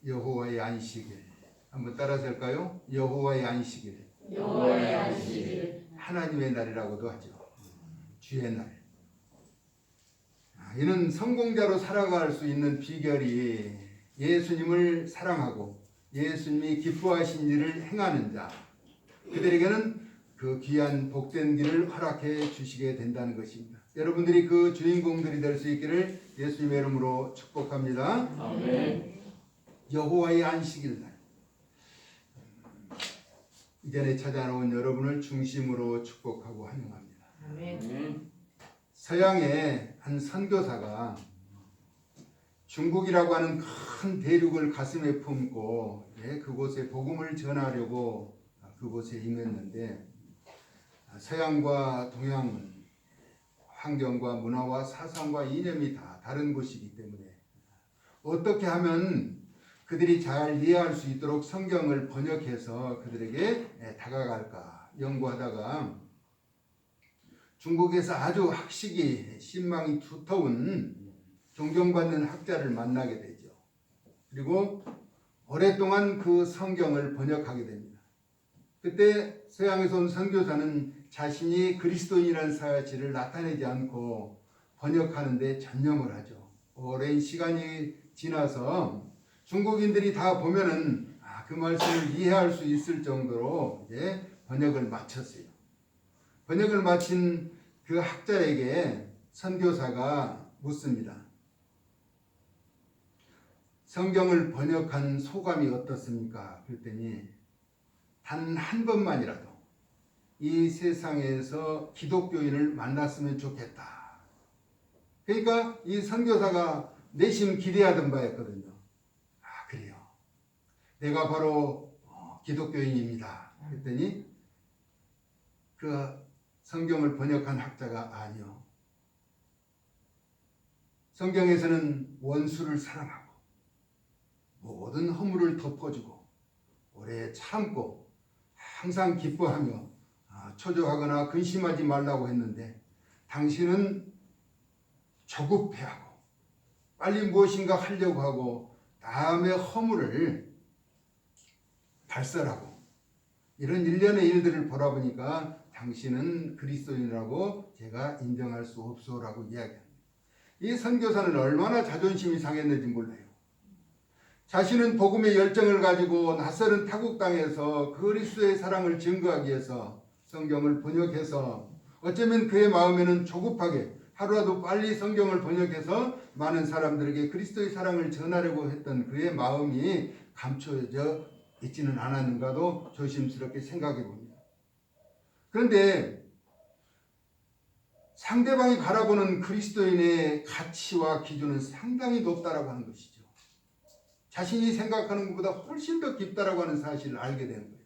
여호와의 안식일. 한번 따라서 할까요? 여호와의 안식일. 여호와의 안식일. 하나님의 날이라고도 하죠. 주의 날. 이는 성공자로 살아갈 수 있는 비결이 예수님을 사랑하고 예수님이 기뻐하신 일을 행하는 자, 그들에게는 그 귀한 복된 길을 허락해 주시게 된다는 것입니다. 여러분들이 그 주인공들이 될 수 있기를 예수님의 이름으로 축복합니다. 아멘. 여호와의 안식일 날, 이전에 찾아온 여러분을 중심으로 축복하고 환영합니다. 아멘. 서양의 한 선교사가 중국이라고 하는 큰 대륙을 가슴에 품고 그곳에 복음을 전하려고 그곳에 임했는데, 서양과 동양은 환경과 문화와 사상과 이념이 다 다른 곳이기 때문에 어떻게 하면 그들이 잘 이해할 수 있도록 성경을 번역해서 그들에게 다가갈까 연구하다가 중국에서 아주 학식이 신망이 두터운 존경받는 학자를 만나게 되죠. 그리고 오랫동안 그 성경을 번역하게 됩니다. 그때 서양에서 온 선교사는 자신이 그리스도인이라는 사실을 나타내지 않고 번역하는 데 전념을 하죠. 오랜 시간이 지나서 중국인들이 다 보면은 그 말씀을 이해할 수 있을 정도로 번역을 마쳤어요. 번역을 마친 그 학자에게 선교사가 묻습니다. 성경을 번역한 소감이 어떻습니까? 그랬더니 단 한 번만이라도 이 세상에서 기독교인을 만났으면 좋겠다. 그러니까 이 선교사가 내심 기대하던 바였거든요. 그래요. 내가 바로 기독교인입니다. 그랬더니 그 성경을 번역한 학자가 아니요. 성경에서는 원수를 사랑하고 모든 허물을 덮어주고 오래 참고 항상 기뻐하며 초조하거나 근심하지 말라고 했는데 당신은 조급해하고 빨리 무엇인가 하려고 하고 남의 허물을 발설하고 이런 일련의 일들을 보라보니까 당신은 그리스도인이라고 제가 인정할 수 없소라고 이야기합니다. 이 선교사는 얼마나 자존심이 상했는지 몰라요. 자신은 복음의 열정을 가지고 낯설은 타국 땅에서 그리스도의 사랑을 증거하기 위해서 성경을 번역해서 어쩌면 그의 마음에는 조급하게 하루라도 빨리 성경을 번역해서 많은 사람들에게 그리스도의 사랑을 전하려고 했던 그의 마음이 감춰져 있지는 않았는가도 조심스럽게 생각해 봅니다. 그런데 상대방이 바라보는 그리스도인의 가치와 기준은 상당히 높다라고 하는 것이죠. 자신이 생각하는 것보다 훨씬 더 깊다라고 하는 사실을 알게 되는 거예요.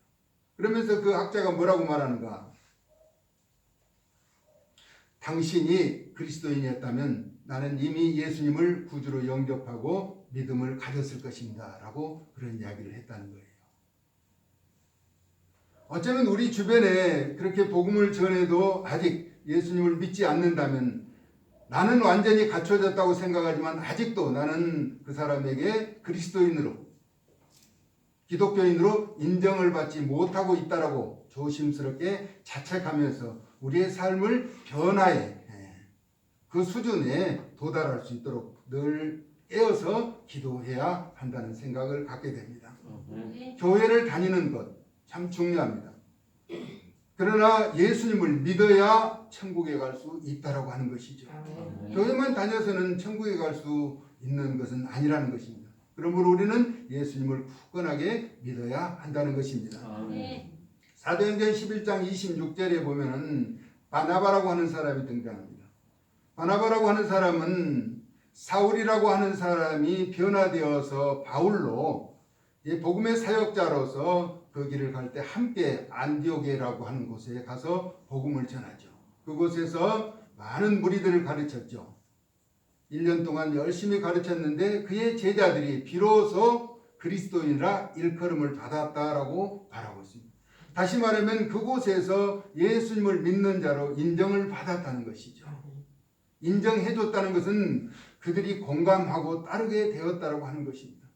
그러면서 그 학자가 뭐라고 말하는가? 당신이 그리스도인이었다면 나는 이미 예수님을 구주로 영접하고 믿음을 가졌을 것입니다. 라고 그런 이야기를 했다는 거예요. 어쩌면 우리 주변에 그렇게 복음을 전해도 아직 예수님을 믿지 않는다면 나는 완전히 갖춰졌다고 생각하지만 아직도 나는 그 사람에게 그리스도인으로 기독교인으로 인정을 받지 못하고 있다라고 조심스럽게 자책하면서 우리의 삶을 변화해 그 수준에 도달할 수 있도록 늘 깨어서 기도해야 한다는 생각을 갖게 됩니다. 교회를 다니는 것 참 중요합니다. 그러나 예수님을 믿어야 천국에 갈 수 있다라고 하는 것이죠. 교회만 다녀서는 천국에 갈 수 있는 것은 아니라는 것입니다. 그러므로 우리는 예수님을 굳건하게 믿어야 한다는 것입니다. 사도행전 11장 26절에 보면은 바나바라고 하는 사람이 등장합니다. 바나바라고 하는 사람은 사울이라고 하는 사람이 변화되어서 바울로 복음의 사역자로서 그 길을 갈 때 함께 안디오게라고 하는 곳에 가서 복음을 전하죠. 그곳에서 많은 무리들을 가르쳤죠. 1년 동안 열심히 가르쳤는데 그의 제자들이 비로소 그리스도인이라 일컬음을 받았다라고 말하고 있습니다. 다시 말하면 그곳에서 예수님을 믿는 자로 인정을 받았다는 것이죠. 인정해줬다는 것은 그들이 공감하고 따르게 되었다라고 하는 것입니다.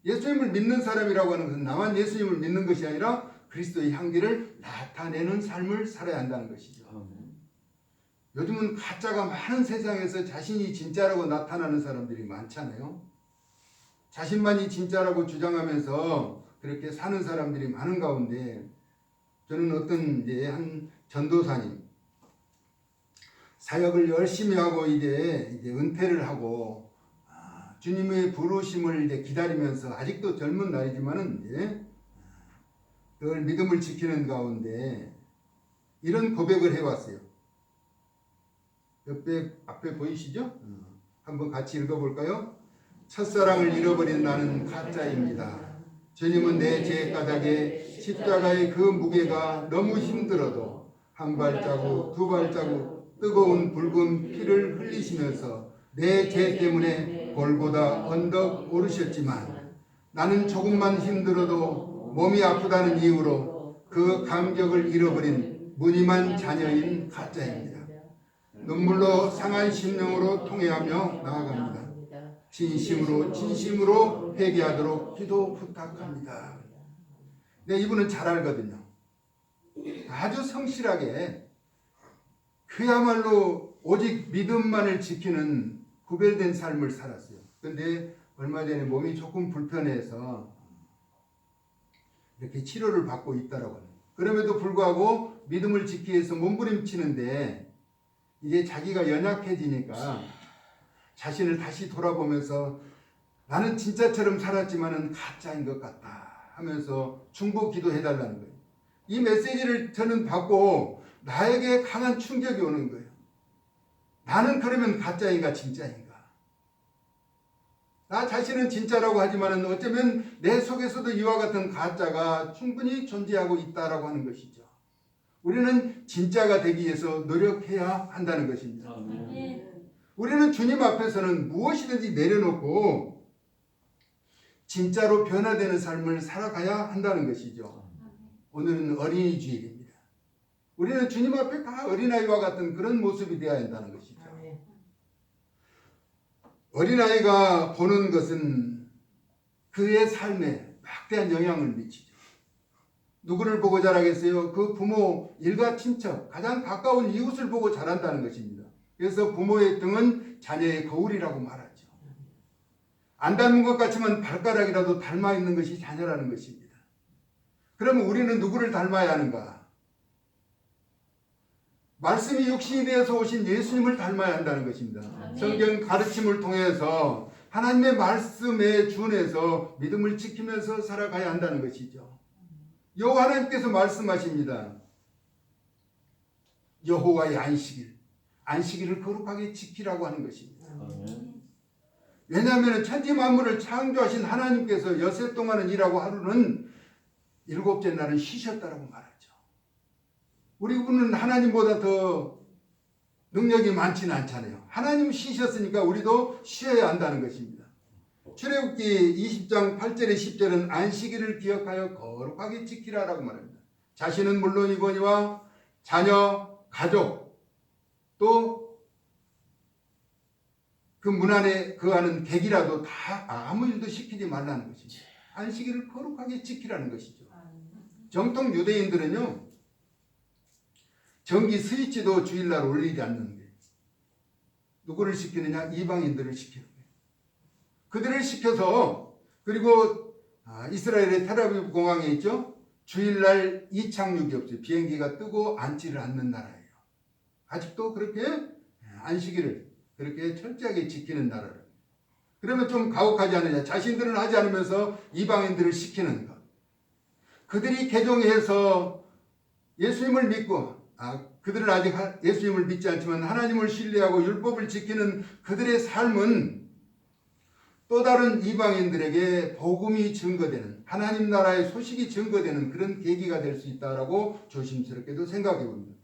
예수님을 믿는 사람이라고 하는 것은 나만 예수님을 믿는 것이 아니라 그리스도의 향기를 나타내는 삶을 살아야 한다는 것이죠. 요즘은 가짜가 많은 세상에서 자신이 진짜라고 나타나는 사람들이 많잖아요. 자신만이 진짜라고 주장하면서 그렇게 사는 사람들이 많은 가운데 저는 어떤 이제 한 전도사님 사역을 열심히 하고 이제 은퇴를 하고 주님의 부르심을 이제 기다리면서 아직도 젊은 나이지만은 이제 늘 믿음을 지키는 가운데 이런 고백을 해왔어요. 앞에 보이시죠? 한번 같이 읽어볼까요? 첫사랑을 잃어버린 나는 가짜입니다. 주님은 내 죄가닥에 십자가의 그 무게가 너무 힘들어도 한 발자국 두 발자국 뜨거운 붉은 피를 흘리시면서 내 죄 때문에 골고다 언덕 오르셨지만 나는 조금만 힘들어도 몸이 아프다는 이유로 그 감격을 잃어버린 무늬만 자녀인 가짜입니다. 눈물로 상한 심령으로 통회하며 나아갑니다. 진심으로 회개하도록 기도 부탁합니다. 네, 이분은 잘 알거든요. 아주 성실하게 그야말로 오직 믿음만을 지키는 구별된 삶을 살았어요. 그런데 얼마 전에 몸이 조금 불편해서 이렇게 치료를 받고 있다라고 합니다. 그럼에도 불구하고 믿음을 지키기 위해서 몸부림치는데 이제 자기가 연약해지니까 자신을 다시 돌아보면서 나는 진짜처럼 살았지만은 가짜인 것 같다 하면서 중보 기도해달라는 거예요. 이 메시지를 저는 받고 나에게 강한 충격이 오는 거예요. 나는 그러면 가짜인가 진짜인가? 나 자신은 진짜라고 하지만은 어쩌면 내 속에서도 이와 같은 가짜가 충분히 존재하고 있다라고 하는 것이죠. 우리는 진짜가 되기 위해서 노력해야 한다는 것입니다. 우리는 주님 앞에서는 무엇이든지 내려놓고 진짜로 변화되는 삶을 살아가야 한다는 것이죠. 오늘은 어린이 주일입니다. 우리는 주님 앞에 다 어린아이와 같은 그런 모습이 되어야 한다는 것이죠. 어린아이가 보는 것은 그의 삶에 막대한 영향을 미치죠. 누구를 보고 자라겠어요? 그 부모, 일가 친척, 가장 가까운 이웃을 보고 자란다는 것입니다. 그래서 부모의 등은 자녀의 거울이라고 말하죠. 안 닮은 것 같지만 발가락이라도 닮아 있는 것이 자녀라는 것입니다. 그러면 우리는 누구를 닮아야 하는가? 말씀이 육신이 되어서 오신 예수님을 닮아야 한다는 것입니다. 성경 가르침을 통해서 하나님의 말씀에 준해서 믿음을 지키면서 살아가야 한다는 것이죠. 여호와 하나님께서 말씀하십니다. 여호와의 안식일을 거룩하게 지키라고 하는 것입니다. 왜냐하면 천지 만물을 창조하신 하나님께서 여세 동안은 일하고 하루는 일곱째 날은 쉬셨다라고 말하죠. 우리는 하나님보다 더 능력이 많지는 않잖아요. 하나님 쉬셨으니까 우리도 쉬어야 한다는 것입니다. 출애굽기 20장 8절에 10절은 안식일을 기억하여 거룩하게 지키라라고 말합니다. 자신은 물론이거니와 자녀, 가족 또 그 문 안에 거하는 객이라도 다 아무 일도 시키지 말라는 것이죠. 안식일을 거룩하게 지키라는 것이죠. 정통 유대인들은요 전기 스위치도 주일날 올리지 않는 거예요. 누구를 시키느냐? 이방인들을 시키는 거예요. 그들을 시켜서 그리고 이스라엘의 텔아비브 공항에 있죠. 주일날 이착륙이 없어요. 비행기가 뜨고 앉지를 않는 나라예요. 아직도 그렇게 안식일을 그렇게 철저하게 지키는 나라를. 그러면 좀 가혹하지 않느냐? 자신들은 하지 않으면서 이방인들을 시키는 것. 그들이 개종해서 예수님을 믿고 그들은 아직 예수님을 믿지 않지만 하나님을 신뢰하고 율법을 지키는 그들의 삶은 또 다른 이방인들에게 복음이 증거되는 하나님 나라의 소식이 증거되는 그런 계기가 될 수 있다라고 조심스럽게도 생각해 봅니다.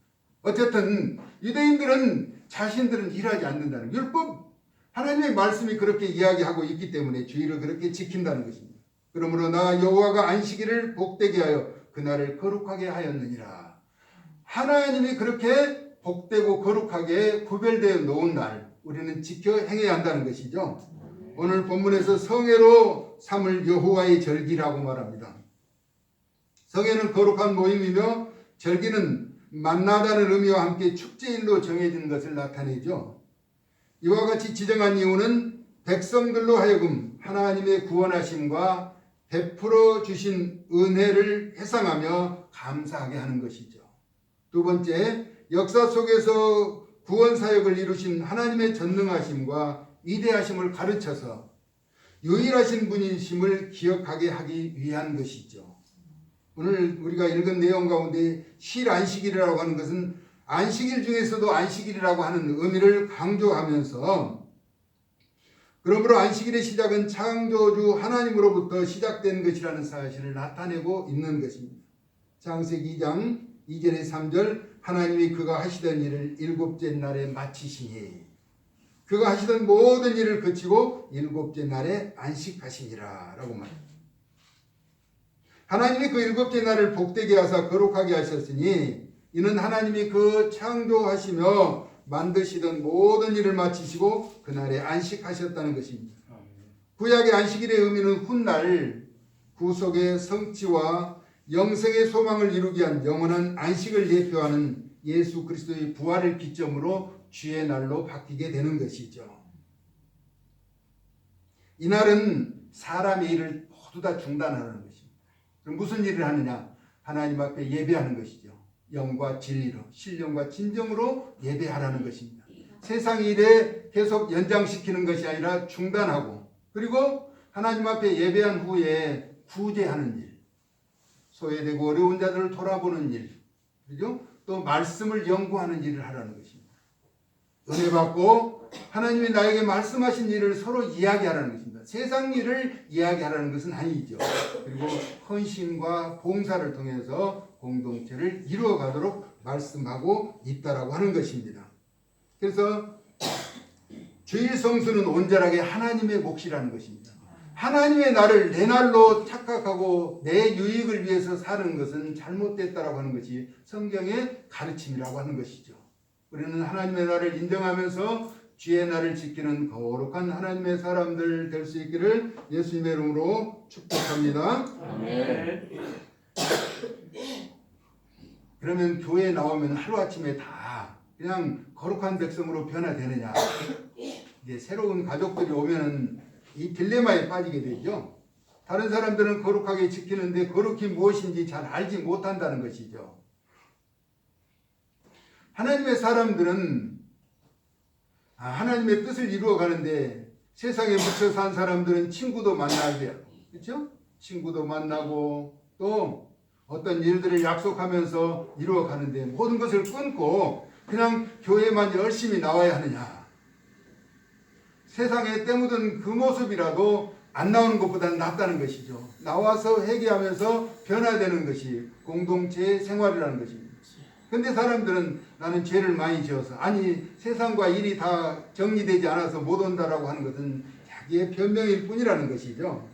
어쨌든 유대인들은 자신들은 일하지 않는다는 율법 하나님의 말씀이 그렇게 이야기하고 있기 때문에 주의를 그렇게 지킨다는 것입니다. 그러므로 나 여호와가 안식일을 복되게 하여 그날을 거룩하게 하였느니라. 하나님이 그렇게 복되고 거룩하게 구별되어 놓은 날 우리는 지켜 행해야 한다는 것이죠. 오늘 본문에서 성회로 삼을 여호와의 절기라고 말합니다. 성회는 거룩한 모임이며 절기는 만나다는 의미와 함께 축제일로 정해진 것을 나타내죠. 이와 같이 지정한 이유는 백성들로 하여금 하나님의 구원하심과 베풀어 주신 은혜를 회상하며 감사하게 하는 것이죠. 두 번째, 역사 속에서 구원 사역을 이루신 하나님의 전능하심과 위대하심을 가르쳐서 유일하신 분이심을 기억하게 하기 위한 것이죠. 오늘 우리가 읽은 내용 가운데 실안식일이라고 하는 것은 안식일 중에서도 안식일이라고 하는 의미를 강조하면서, 그러므로 안식일의 시작은 창조주 하나님으로부터 시작된 것이라는 사실을 나타내고 있는 것입니다. 창세기 2장 2절에 3절, 하나님이 그가 하시던 일을 일곱째 날에 마치시니 그가 하시던 모든 일을 그치고 일곱째 날에 안식하시니라 라고 말합니다. 하나님이 그 일곱째 날을 복되게 하사 거룩하게 하셨으니 이는 하나님이 그 창조하시며 만드시던 모든 일을 마치시고 그날에 안식하셨다는 것입니다. 구약의 안식일의 의미는 훗날 구속의 성취와 영생의 소망을 이루기 위한 영원한 안식을 예표하는 예수 그리스도의 부활을 기점으로 주의 날로 바뀌게 되는 것이죠. 이날은 사람의 일을 모두 다 중단하는 것입니다. 그럼 무슨 일을 하느냐? 하나님 앞에 예배하는 것이죠. 영과 진리로, 신령과 진정으로 예배하라는 것입니다. 세상 일에 계속 연장시키는 것이 아니라 중단하고, 그리고 하나님 앞에 예배한 후에 구제하는 일, 소외되고 어려운 자들을 돌아보는 일, 그죠? 또 말씀을 연구하는 일을 하라는 것입니다. 은혜 받고 하나님이 나에게 말씀하신 일을 서로 이야기하라는 것입니다. 세상 일을 이야기하라는 것은 아니죠. 그리고 헌신과 봉사를 통해서 공동체를 이루어가도록 말씀하고 있다라고 하는 것입니다. 그래서 주일 성수는 온전하게 하나님의 몫이라는 것입니다. 하나님의 날을 내 날로 착각하고 내 유익을 위해서 사는 것은 잘못됐다라고 하는 것이 성경의 가르침이라고 하는 것이죠. 우리는 하나님의 날을 인정하면서 주의 날을 지키는 거룩한 하나님의 사람들 될 수 있기를 예수님의 이름으로 축복합니다. 아멘. 그러면 교회에 나오면 하루아침에 다 그냥 거룩한 백성으로 변화되느냐? 이제 새로운 가족들이 오면은 이 딜레마에 빠지게 되죠. 다른 사람들은 거룩하게 지키는데 거룩이 무엇인지 잘 알지 못한다는 것이죠. 하나님의 사람들은 하나님의 뜻을 이루어 가는데 세상에 묻혀 산 사람들은 친구도 만나야 돼요. 그렇죠? 친구도 만나고 또 어떤 일들을 약속하면서 이루어 가는데 모든 것을 끊고 그냥 교회만 열심히 나와야 하느냐? 세상에 때묻은 그 모습이라도 안 나오는 것보다는 낫다는 것이죠. 나와서 회개하면서 변화되는 것이 공동체의 생활이라는 것입니다. 근데 사람들은 나는 죄를 많이 지어서, 아니 세상과 일이 다 정리되지 않아서 못 온다라고 하는 것은 자기의 변명일 뿐이라는 것이죠.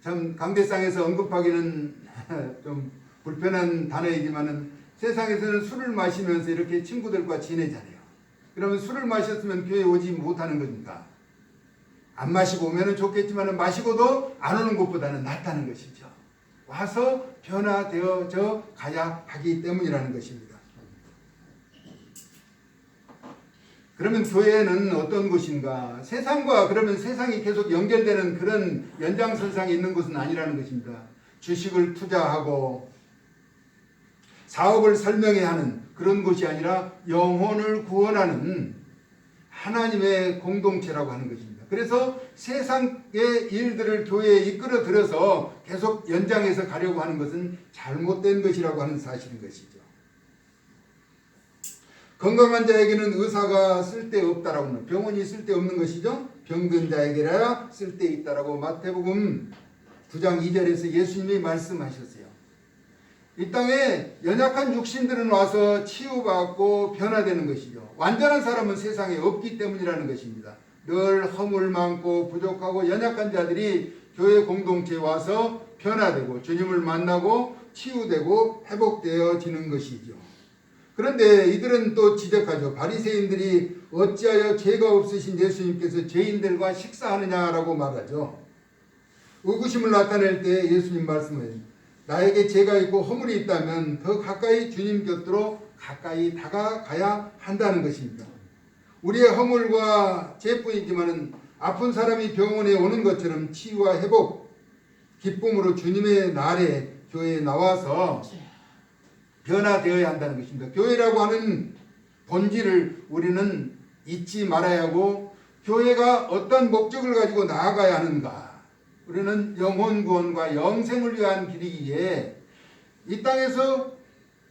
참 강대상에서 언급하기는 좀 불편한 단어이지만은 세상에서는 술을 마시면서 이렇게 친구들과 지내잖아요. 그러면 술을 마셨으면 교회에 오지 못하는 겁니까? 안 마시고 오면은 좋겠지만은 마시고도 안 오는 것보다는 낫다는 것이죠. 와서 변화되어져 가야 하기 때문이라는 것입니다. 그러면 교회는 어떤 곳인가? 세상과 그러면 세상이 계속 연결되는 그런 연장선상에 있는 곳은 아니라는 것입니다. 주식을 투자하고 사업을 설명해야 하는 그런 곳이 아니라 영혼을 구원하는 하나님의 공동체라고 하는 것입니다. 그래서 세상의 일들을 교회에 이끌어 들여서 계속 연장해서 가려고 하는 것은 잘못된 것이라고 하는 사실인 것이죠. 건강한 자에게는 의사가 쓸데없다라고 하는, 병원이 쓸데없는 것이죠. 병든 자에게라 쓸데있다라고 마태복음 9장 2절에서 예수님이 말씀하셨어요. 이 땅에 연약한 육신들은 와서 치유받고 변화되는 것이죠. 완전한 사람은 세상에 없기 때문이라는 것입니다. 늘 허물 많고 부족하고 연약한 자들이 교회 공동체에 와서 변화되고 주님을 만나고 치유되고 회복되어지는 것이죠. 그런데 이들은 또 지적하죠. 바리새인들이 어찌하여 죄가 없으신 예수님께서 죄인들과 식사하느냐라고 말하죠. 의구심을 나타낼 때 예수님 말씀을 나에게 죄가 있고 허물이 있다면 더 가까이 주님 곁으로 가까이 다가가야 한다는 것입니다. 우리의 허물과 죄뿐이지만은 아픈 사람이 병원에 오는 것처럼 치유와 회복, 기쁨으로 주님의 날에 교회에 나와서 변화되어야 한다는 것입니다. 교회라고 하는 본질을 우리는 잊지 말아야 하고 교회가 어떤 목적을 가지고 나아가야 하는가. 우리는 영혼 구원과 영생을 위한 길이기에 이 땅에서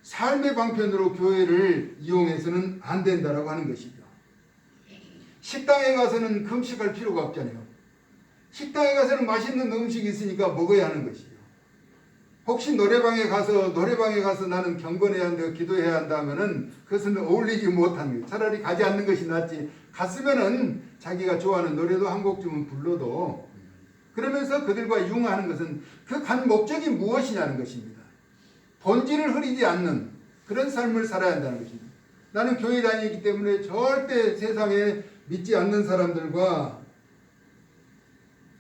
삶의 방편으로 교회를 이용해서는 안 된다라고 하는 것이죠. 식당에 가서는 금식할 필요가 없잖아요. 식당에 가서는 맛있는 음식이 있으니까 먹어야 하는 것이죠. 혹시 노래방에 가서 나는 경건해야 한다, 기도해야 한다 하면은 그것은 어울리지 못하는 거예요. 차라리 가지 않는 것이 낫지. 갔으면은 자기가 좋아하는 노래도 한 곡쯤은 불러도 그러면서 그들과 융화하는 것은 그 간 목적이 무엇이냐는 것입니다. 본질을 흐리지 않는 그런 삶을 살아야 한다는 것입니다. 나는 교회 다니기 때문에 절대 세상에 믿지 않는 사람들과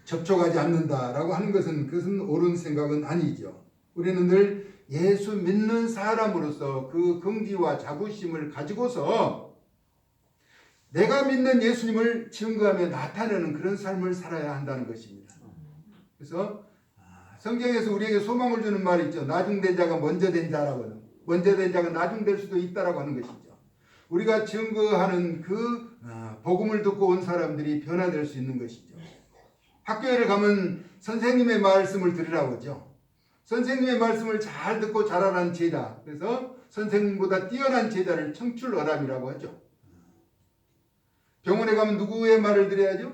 접촉하지 않는다라고 하는 것은 그것은 옳은 생각은 아니죠. 우리는 늘 예수 믿는 사람으로서 그 긍지와 자부심을 가지고서 내가 믿는 예수님을 증거하며 나타내는 그런 삶을 살아야 한다는 것입니다. 그래서 성경에서 우리에게 소망을 주는 말이 있죠. 나중된 자가 먼저 된 자라고. 먼저 된 자가 나중될 수도 있다라고 하는 것이죠. 우리가 증거하는 그 복음을 듣고 온 사람들이 변화될 수 있는 것이죠. 학교에를 가면 선생님의 말씀을 들으라고 하죠. 선생님의 말씀을 잘 듣고 자라난 제자. 그래서 선생님보다 뛰어난 제자를 청출어람이라고 하죠. 병원에 가면 누구의 말을 들어야죠?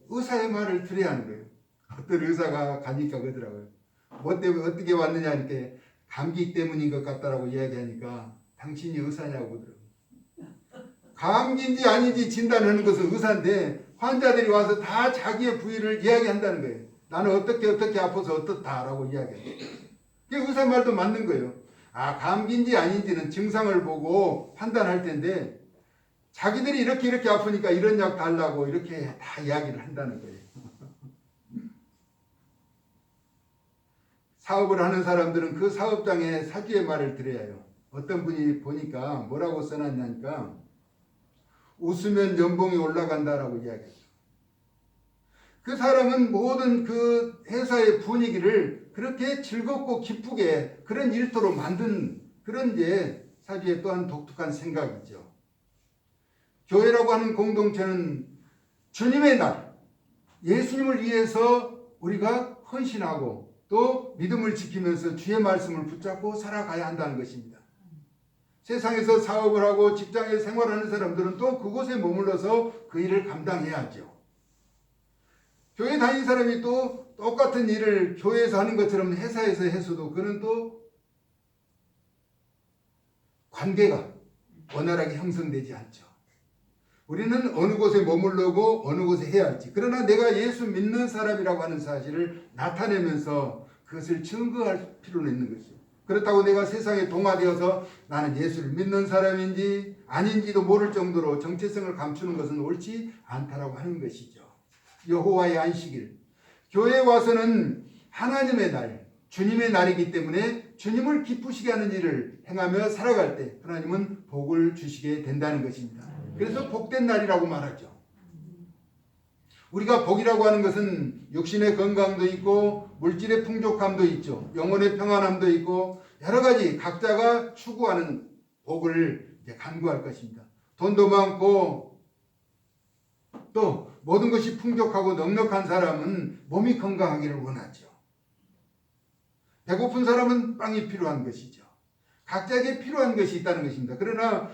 의사의 말을 들어야 하는 거예요. 어떤 의사가 가니까 그러더라고요. 뭐 때문에 어떻게 왔느냐 이렇게 감기 때문인 것 같다라고 이야기하니까 당신이 의사냐고 그러더라고요. 감기인지 아닌지 진단하는 것은 의사인데 환자들이 와서 다 자기의 부위를 이야기한다는 거예요. 나는 어떻게 아파서 어떻다라고 이야기해요. 그게 의사 말도 맞는 거예요. 감기인지 아닌지는 증상을 보고 판단할 텐데 자기들이 이렇게 아프니까 이런 약 달라고 이렇게 다 이야기를 한다는 거예요. 사업을 하는 사람들은 그 사업장의 사주의 말을 들어야 해요. 어떤 분이 보니까 뭐라고 써놨냐니까 웃으면 연봉이 올라간다라고 이야기했어요. 그 사람은 모든 그 회사의 분위기를 그렇게 즐겁고 기쁘게 그런 일터로 만든 그런 사주의 또한 독특한 생각이죠. 교회라고 하는 공동체는 주님의 날, 예수님을 위해서 우리가 헌신하고 또 믿음을 지키면서 주의 말씀을 붙잡고 살아가야 한다는 것입니다. 세상에서 사업을 하고 직장에 생활하는 사람들은 또 그곳에 머물러서 그 일을 감당해야죠. 교회 다니는 사람이 또 똑같은 일을 교회에서 하는 것처럼 회사에서 해서도 그는 또 관계가 원활하게 형성되지 않죠. 우리는 어느 곳에 머물러고 어느 곳에 해야 할지. 그러나 내가 예수 믿는 사람이라고 하는 사실을 나타내면서 그것을 증거할 필요는 있는 것이죠. 그렇다고 내가 세상에 동화되어서 나는 예수를 믿는 사람인지 아닌지도 모를 정도로 정체성을 감추는 것은 옳지 않다라고 하는 것이죠. 여호와의 안식일. 교회에 와서는 하나님의 날, 주님의 날이기 때문에 주님을 기쁘시게 하는 일을 행하며 살아갈 때 하나님은 복을 주시게 된다는 것입니다. 그래서 복된 날이라고 말하죠. 우리가 복이라고 하는 것은 육신의 건강도 있고 물질의 풍족함도 있죠. 영혼의 평안함도 있고 여러 가지 각자가 추구하는 복을 간구할 것입니다. 돈도 많고 또 모든 것이 풍족하고 넉넉한 사람은 몸이 건강하기를 원하죠. 배고픈 사람은 빵이 필요한 것이죠. 각자에게 필요한 것이 있다는 것입니다. 그러나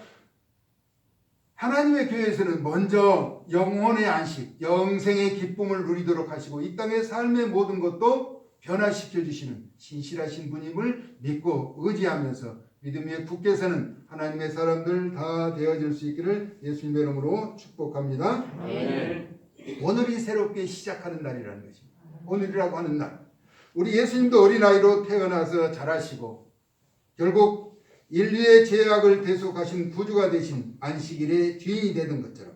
하나님의 교회에서는 먼저 영혼의 안식, 영생의 기쁨을 누리도록 하시고 이 땅의 삶의 모든 것도 변화시켜 주시는 신실하신 분임을 믿고 의지하면서 믿음 위에 굳게 서는 하나님의 사람들 다 되어질 수 있기를 예수님의 이름으로 축복합니다. 네. 오늘이 새롭게 시작하는 날이라는 것입니다. 오늘이라고 하는 날. 우리 예수님도 어린아이로 태어나서 자라시고 결국 인류의 죄악을 대속하신 구주가 되신 안식일의 주인이 되는 것처럼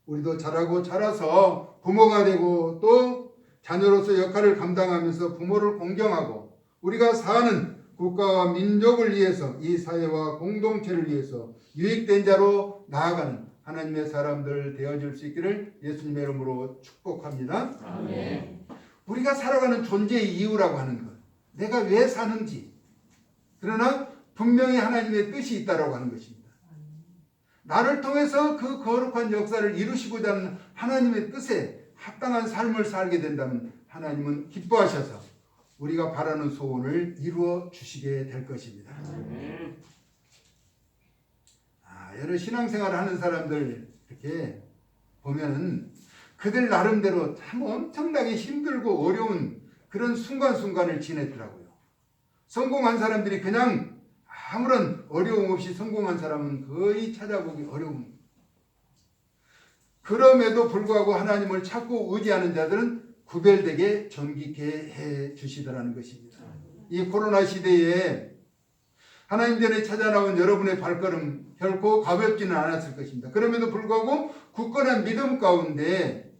우리도 자라고 자라서 부모가 되고 또 자녀로서 역할을 감당하면서 부모를 공경하고 우리가 사는 국가와 민족을 위해서 이 사회와 공동체를 위해서 유익된 자로 나아가는 하나님의 사람들 되어줄 수 있기를 예수님의 이름으로 축복합니다. 아멘. 우리가 살아가는 존재의 이유라고 하는 것, 내가 왜 사는지, 그러나 분명히 하나님의 뜻이 있다라고 하는 것입니다. 나를 통해서 그 거룩한 역사를 이루시고자 하는 하나님의 뜻에 합당한 삶을 살게 된다면 하나님은 기뻐하셔서 우리가 바라는 소원을 이루어 주시게 될 것입니다. 아멘. 여러 신앙생활을 하는 사람들 이렇게 보면은 그들 나름대로 참 엄청나게 힘들고 어려운 그런 순간순간을 지냈더라고요. 성공한 사람들이 그냥 아무런 어려움 없이 성공한 사람은 거의 찾아보기 어려운. 그럼에도 불구하고 하나님을 찾고 의지하는 자들은 구별되게 존귀케 해 주시더라는 것입니다. 이 코로나 시대에 하나님 전에 찾아 나온 여러분의 발걸음 결코 가볍지는 않았을 것입니다. 그럼에도 불구하고 굳건한 믿음 가운데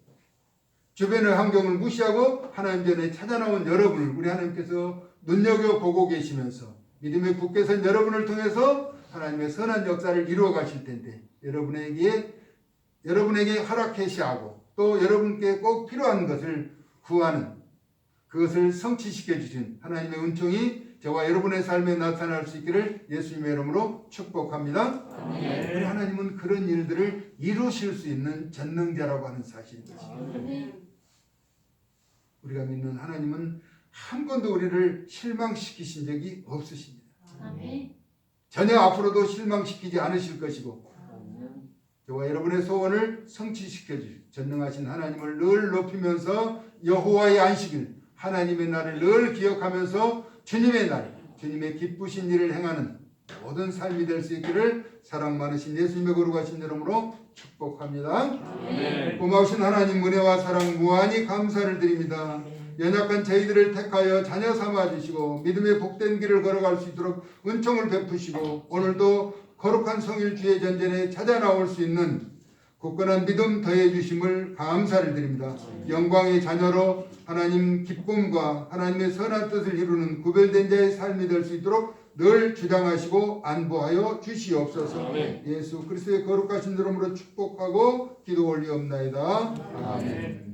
주변의 환경을 무시하고 하나님 전에 찾아 나온 여러분을 우리 하나님께서 눈여겨보고 계시면서 믿음에 굳게 선 여러분을 통해서 하나님의 선한 역사를 이루어 가실 텐데 여러분에게 허락하시고 또 여러분께 꼭 필요한 것을 구하는 그것을 성취시켜 주신 하나님의 은총이 저와 여러분의 삶에 나타날 수 있기를 예수님의 이름으로 축복합니다. 아멘. 우리 하나님은 그런 일들을 이루실 수 있는 전능자라고 하는 사실인 것입니다. 아멘. 우리가 믿는 하나님은 한 번도 우리를 실망시키신 적이 없으십니다. 아멘. 전혀 앞으로도 실망시키지 않으실 것이고 아멘. 저와 여러분의 소원을 성취시켜 주실 전능하신 하나님을 늘 높이면서 여호와의 안식일 하나님의 날을 늘 기억하면서 주님의 날 주님의 기쁘신 일을 행하는 모든 삶이 될 수 있기를 사랑 많으신 예수님의 거룩하신 이름으로 축복합니다. 아멘. 고마우신 하나님 은혜와 사랑 무한히 감사를 드립니다. 연약한 저희들을 택하여 자녀 삼아 주시고 믿음의 복된 길을 걸어갈 수 있도록 은총을 베푸시고 오늘도 거룩한 성일 주의 전전에 찾아 나올 수 있는 굳건한 믿음 더해 주심을 감사를 드립니다. 영광의 자녀로 하나님 기쁨과 하나님의 선한 뜻을 이루는 구별된 자의 삶이 될 수 있도록 늘 주장하시고 안보하여 주시옵소서. 아멘. 예수 그리스도의 거룩하신 이름으로 축복하고 기도 올리옵나이다. 아멘.